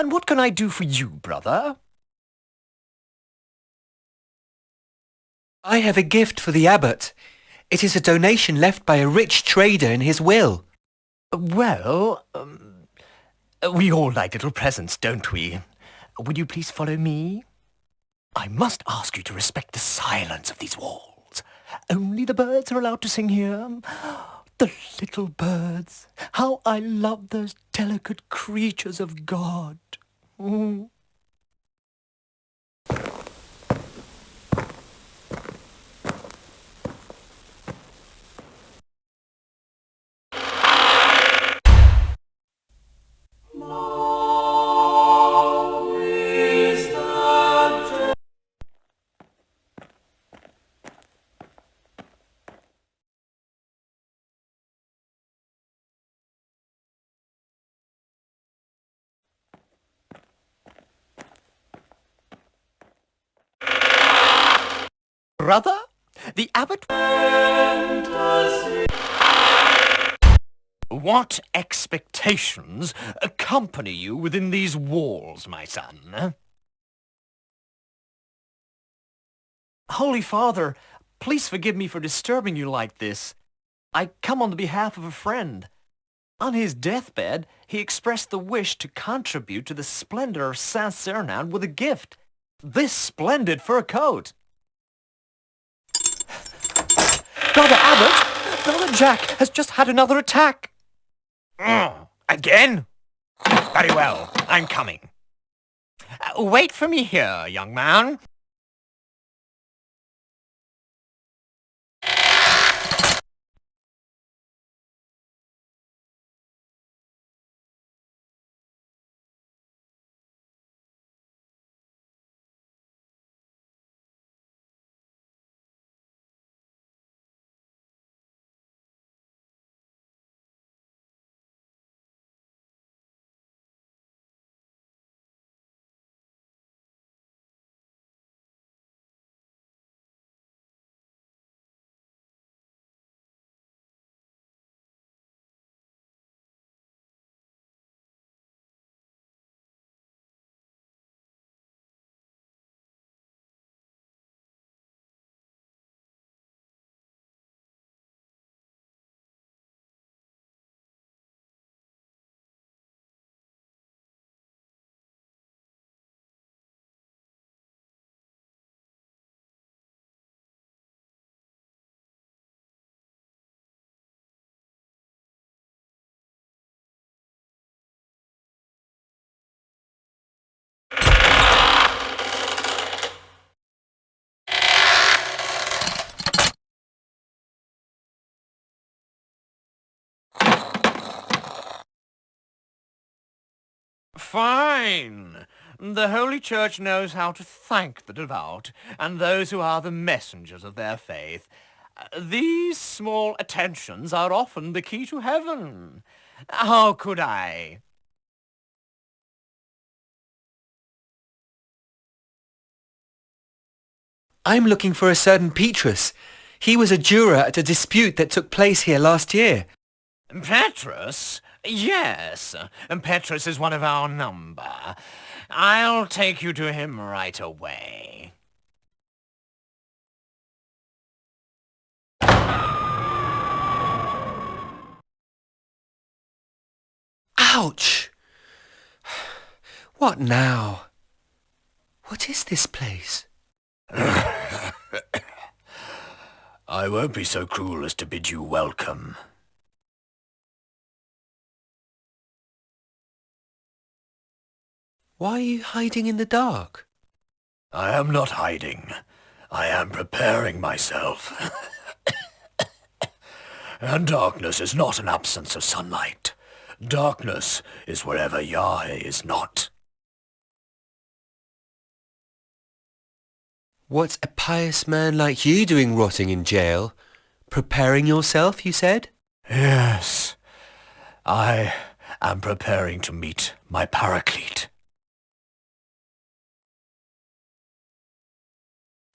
And what can I do for you, brother? I have a gift for the abbot. It is a donation left by a rich trader in his will. Well, we all like little presents, don't we? Would you please follow me? I must ask you to respect the silence of these walls. Only the birds are allowed to sing here. The little birds. How I love those delicate creatures of God. Mm. Brother, the abbot... What expectations accompany you within these walls, my son? Holy Father, please forgive me for disturbing you like this. I come on the behalf of a friend. On his deathbed, he expressed the wish to contribute to the splendor of Saint-Sernin with a gift. This splendid fur coat. Brother Abbot, Brother Jack has just had another attack. Again? Very well, I'm coming. Wait for me here, young man. Fine. The Holy Church knows how to thank the devout and those who are the messengers of their faith. These small attentions are often the key to heaven. How could I? I'm looking for a certain Petrus. He was a juror at a dispute that took place here last year. Petrus? Yes, Petrus is one of our number. I'll take you to him right away. Ouch! What now? What is this place? I won't be so cruel as to bid you welcome. Why are you hiding in the dark? I am not hiding. I am preparing myself. And darkness is not an absence of sunlight. Darkness is wherever Yahweh is not. What's a pious man like you doing rotting in jail? Preparing yourself, you said? Yes, I am preparing to meet my paraclete.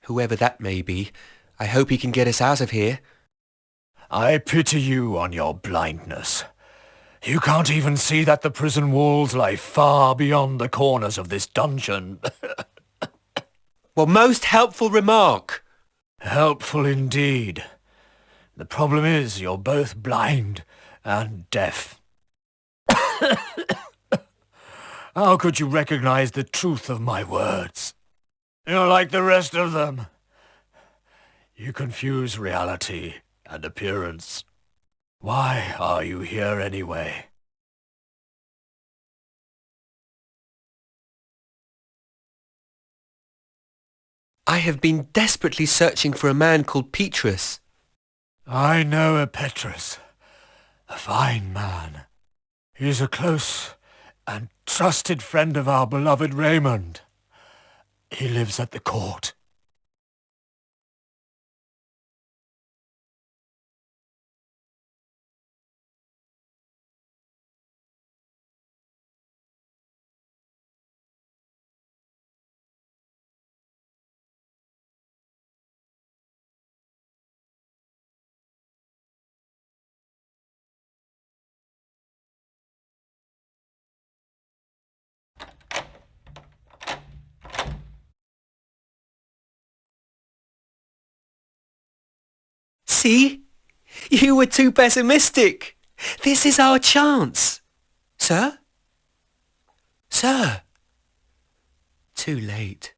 Whoever that may be, I hope he can get us out of here. I pity you on your blindness. You can't even see that the prison walls lie far beyond the corners of this dungeon. Well, most helpful remark. Helpful indeed. The problem is you're both blind and deaf. How could you recognize the truth of my words? You're like the rest of them. You confuse reality and appearance. Why are you here anyway? I have been desperately searching for a man called Petrus. I know a Petrus, a fine man. He's a close and trusted friend of our beloved Raymond. He lives at the court. See? You were too pessimistic. This is our chance. Sir? Sir? Too late.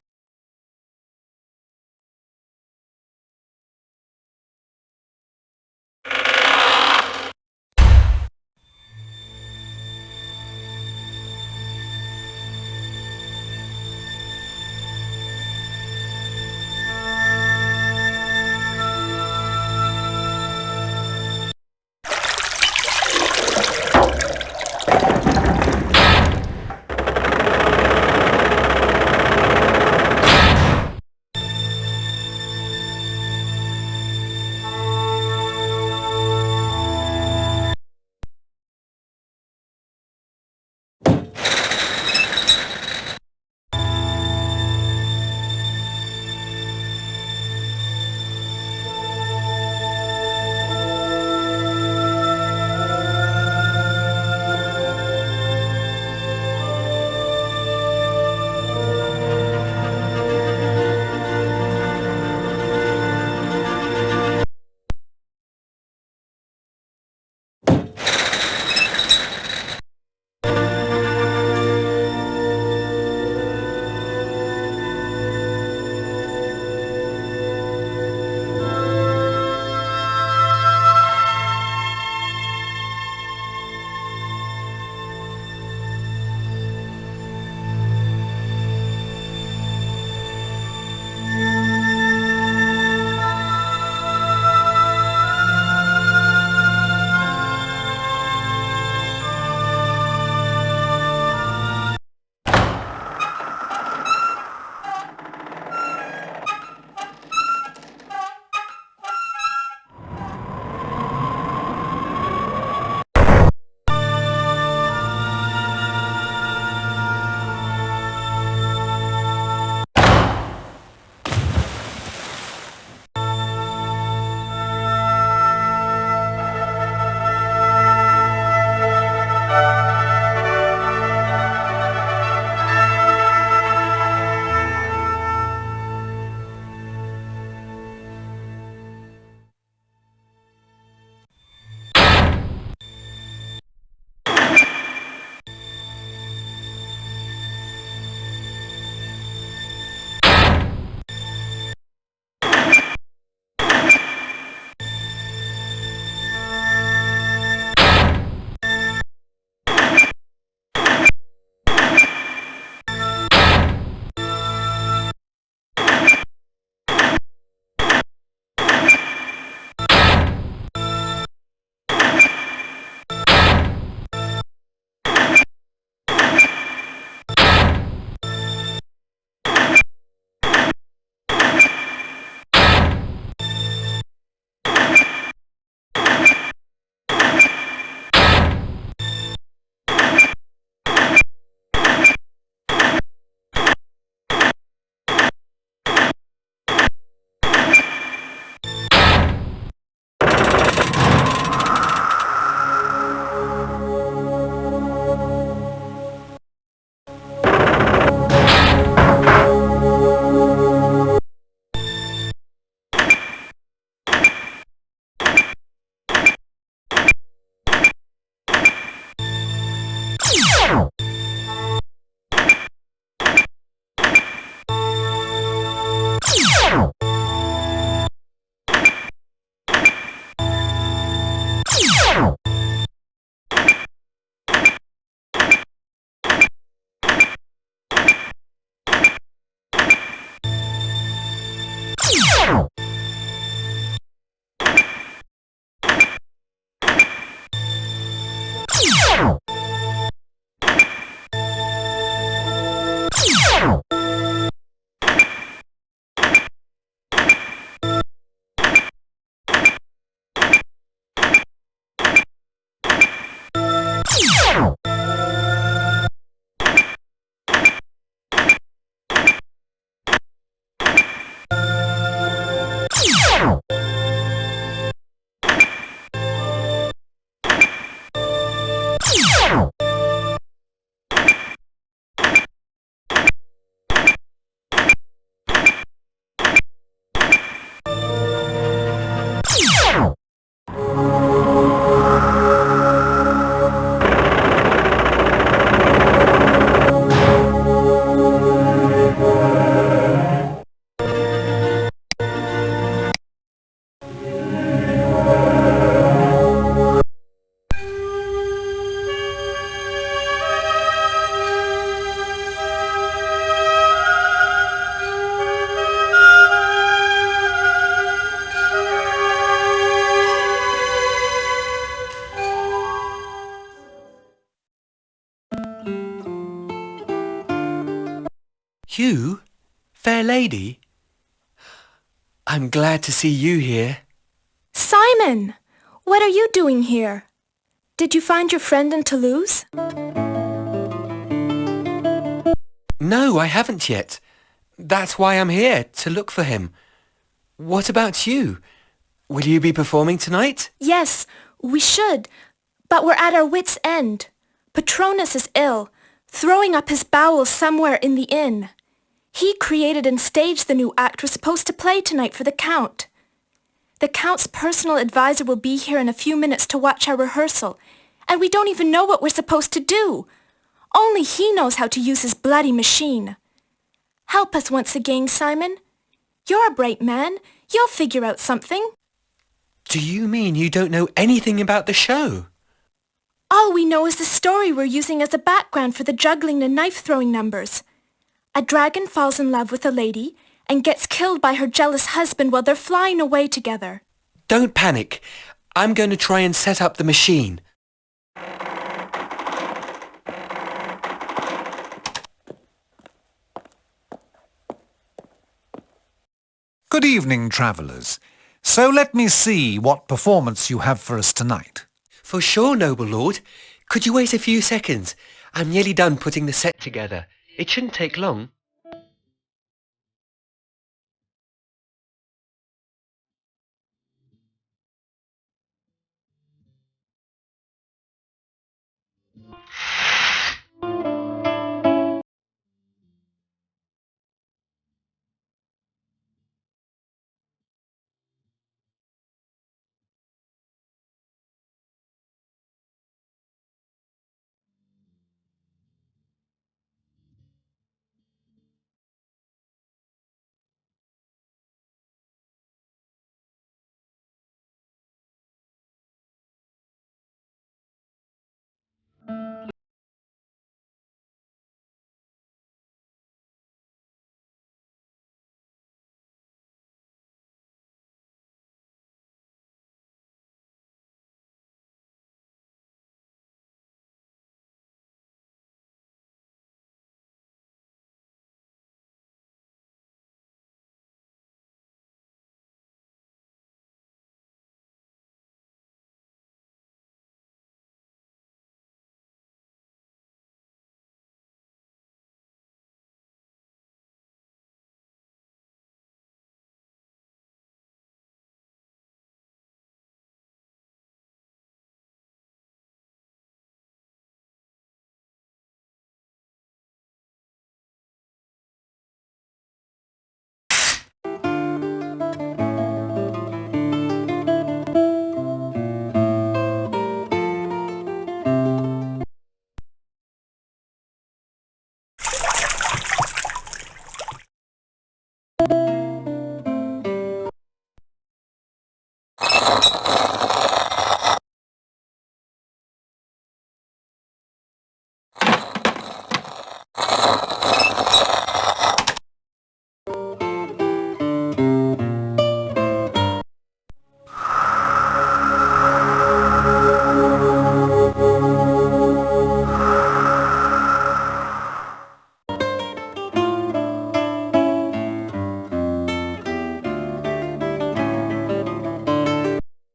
You? Fair lady? I'm glad to see you here. Simon! What are you doing here? Did you find your friend in Toulouse? No, I haven't yet. That's why I'm here, to look for him. What about you? Will you be performing tonight? Yes, we should, but we're at our wits' end. Patronus is ill, throwing up his bowels somewhere in the inn. He created and staged the new act we're supposed to play tonight for the Count. The Count's personal advisor will be here in a few minutes to watch our rehearsal, and we don't even know what we're supposed to do. Only he knows how to use his bloody machine. Help us once again, Simon. You're a bright man. You'll figure out something. Do you mean you don't know anything about the show? All we know is the story we're using as a background for the juggling and knife-throwing numbers. A dragon falls in love with a lady and gets killed by her jealous husband while they're flying away together. Don't panic. I'm going to try and set up the machine. Good evening, travellers. So let me see what performance you have for us tonight. For sure, noble lord. Could you wait a few seconds? I'm nearly done putting the set together. It shouldn't take long.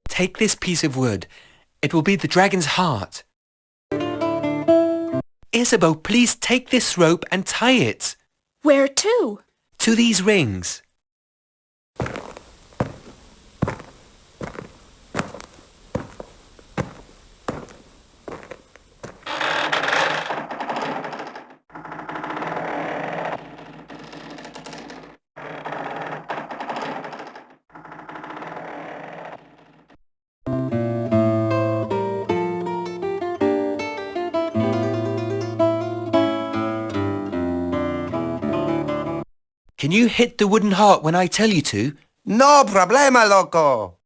Take this piece of wood. It will be the dragon's heart. Isabeau, please take this rope and tie it. Where to? To these rings. Can you hit the wooden heart when I tell you to? No problema, loco.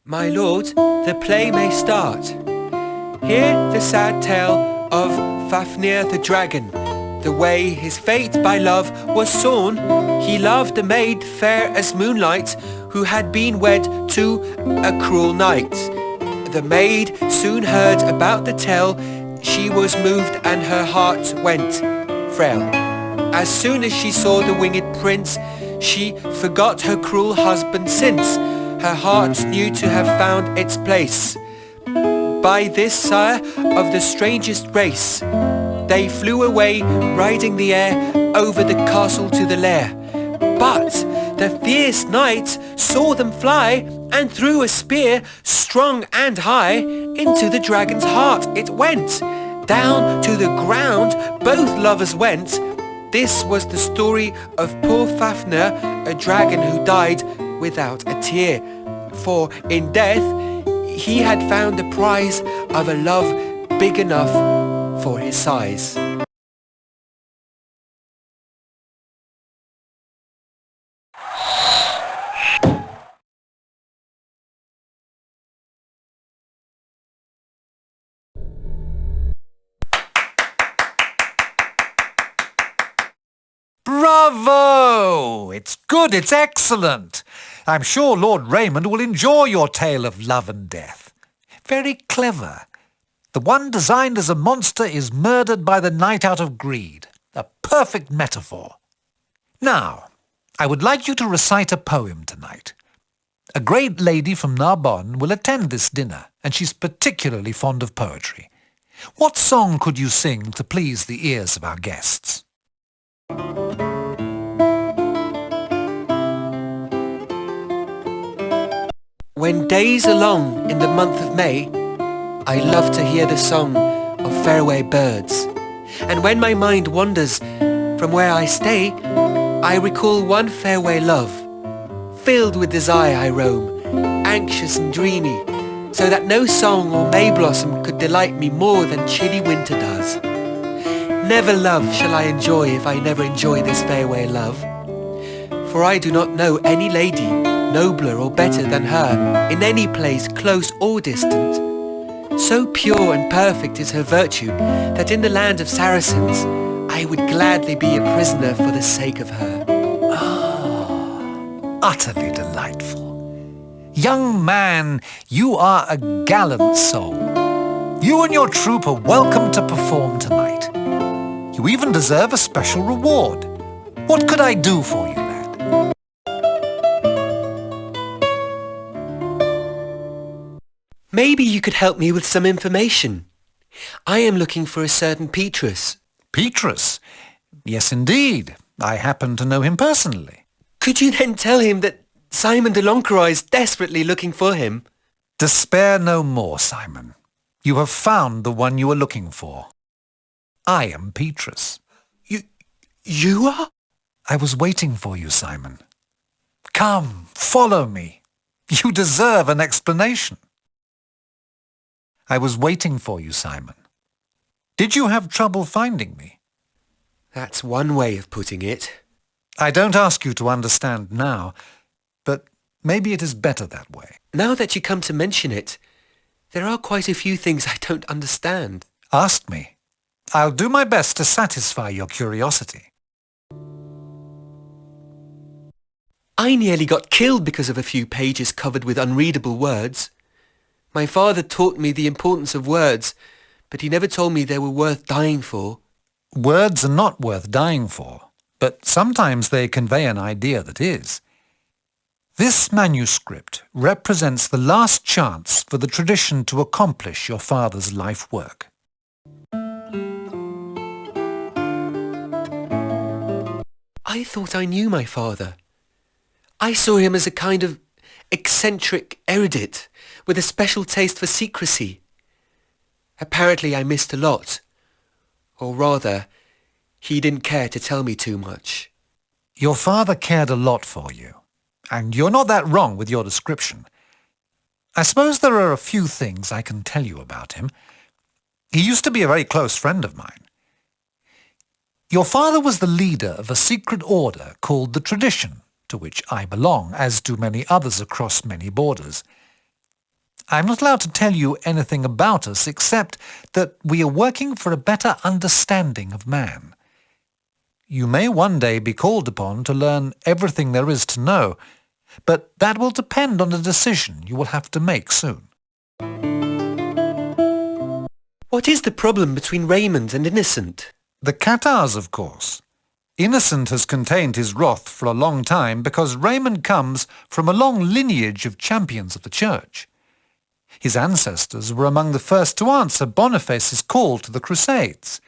My lord, the play may start. Hear the sad tale of Fafnir the dragon. The way his fate by love was sown. He loved a maid fair as moonlight, who had been wed to a cruel knight. The maid soon heard about the tale. She was moved and her heart went frail. As soon as she saw the winged prince, she forgot her cruel husband since her heart knew to have found its place. By this sire of the strangest race, they flew away, riding the air over the castle to the lair. But the fierce knight saw them fly, and threw a spear, strong and high, into the dragon's heart it went. Down to the ground both lovers went. This was the story of poor Fafnir, a dragon who died without a tear. For in death he had found the prize of a love big enough for his size. Bravo! It's good, it's excellent. I'm sure Lord Raymond will enjoy your tale of love and death. Very clever. The one designed as a monster is murdered by the knight out of greed. A perfect metaphor. Now, I would like you to recite a poem tonight. A great lady from Narbonne will attend this dinner, and she's particularly fond of poetry. What song could you sing to please the ears of our guests? When days are long in the month of May, I love to hear the song of fairway birds. And when my mind wanders from where I stay, I recall one fairway love. Filled with desire I roam, anxious and dreamy, so that no song or May blossom could delight me more than chilly winter does. Never love shall I enjoy if I never enjoy this fairway love. For I do not know any lady nobler or better than her in any place close or distant. So pure and perfect is her virtue that in the land of Saracens I would gladly be a prisoner for the sake of her. Utterly delightful. Young man, you are a gallant soul. You and your troupe are welcome to perform tonight. You even deserve a special reward. What could I do for you, lad? Maybe you could help me with some information. I am looking for a certain Petrus. Petrus? Yes, indeed. I happen to know him personally. Could you then tell him that Simon de Lonqueroy is desperately looking for him? Despair no more, Simon. You have found the one you are looking for. I am Petrus. You are? I was waiting for you, Simon. Come, follow me. You deserve an explanation. I was waiting for you, Simon. Did you have trouble finding me? That's one way of putting it. I don't ask you to understand now, but maybe it is better that way. Now that you come to mention it, there are quite a few things I don't understand. Ask me. I'll do my best to satisfy your curiosity. I nearly got killed because of a few pages covered with unreadable words. My father taught me the importance of words, but he never told me they were worth dying for. Words are not worth dying for, but sometimes they convey an idea that is. This manuscript represents the last chance for the tradition to accomplish your father's life work. I thought I knew my father. I saw him as a kind of eccentric erudite with a special taste for secrecy. Apparently I missed a lot. Or rather, he didn't care to tell me too much. Your father cared a lot for you, and you're not that wrong with your description. I suppose there are a few things I can tell you about him. He used to be a very close friend of mine. Your father was the leader of a secret order called the Tradition, to which I belong, as do many others across many borders. I'm not allowed to tell you anything about us except that we are working for a better understanding of man. You may one day be called upon to learn everything there is to know, but that will depend on a decision you will have to make soon. What is the problem between Raymond and Innocent? The Catars, of course. Innocent has contained his wrath for a long time because Raymond comes from a long lineage of champions of the Church. His ancestors were among the first to answer Boniface's call to the Crusades.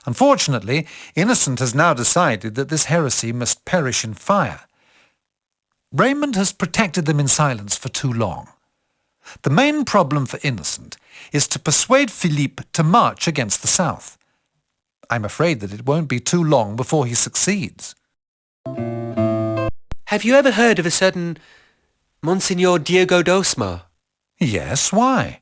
Unfortunately, Innocent has now decided that this heresy must perish in fire. Raymond has protected them in silence for too long. The main problem for Innocent is to persuade Philippe to march against the south. I'm afraid that it won't be too long before he succeeds. Have you ever heard of a certain Monsignor Diego d'Osma? Yes, why?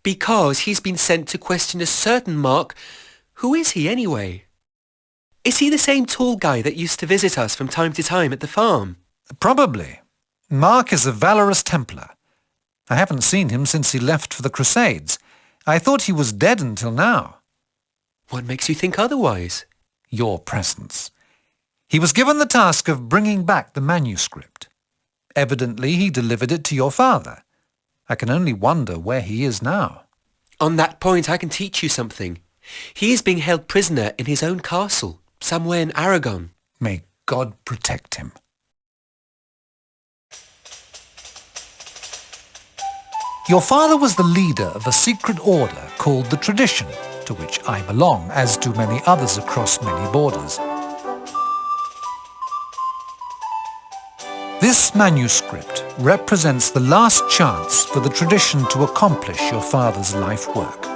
Because he's been sent to question a certain Mark. Who is he anyway? Is he the same tall guy that used to visit us from time to time at the farm? Probably. Mark is a valorous Templar. I haven't seen him since he left for the Crusades. I thought he was dead until now. What makes you think otherwise? Your presence. He was given the task of bringing back the manuscript. Evidently he delivered it to your father. I can only wonder where he is now. On that point I can teach you something. He is being held prisoner in his own castle, somewhere in Aragon. May God protect him. Your father was the leader of a secret order called the Tradition, to which I belong, as do many others across many borders. This manuscript represents the last chance for the Tradition to accomplish your father's life work.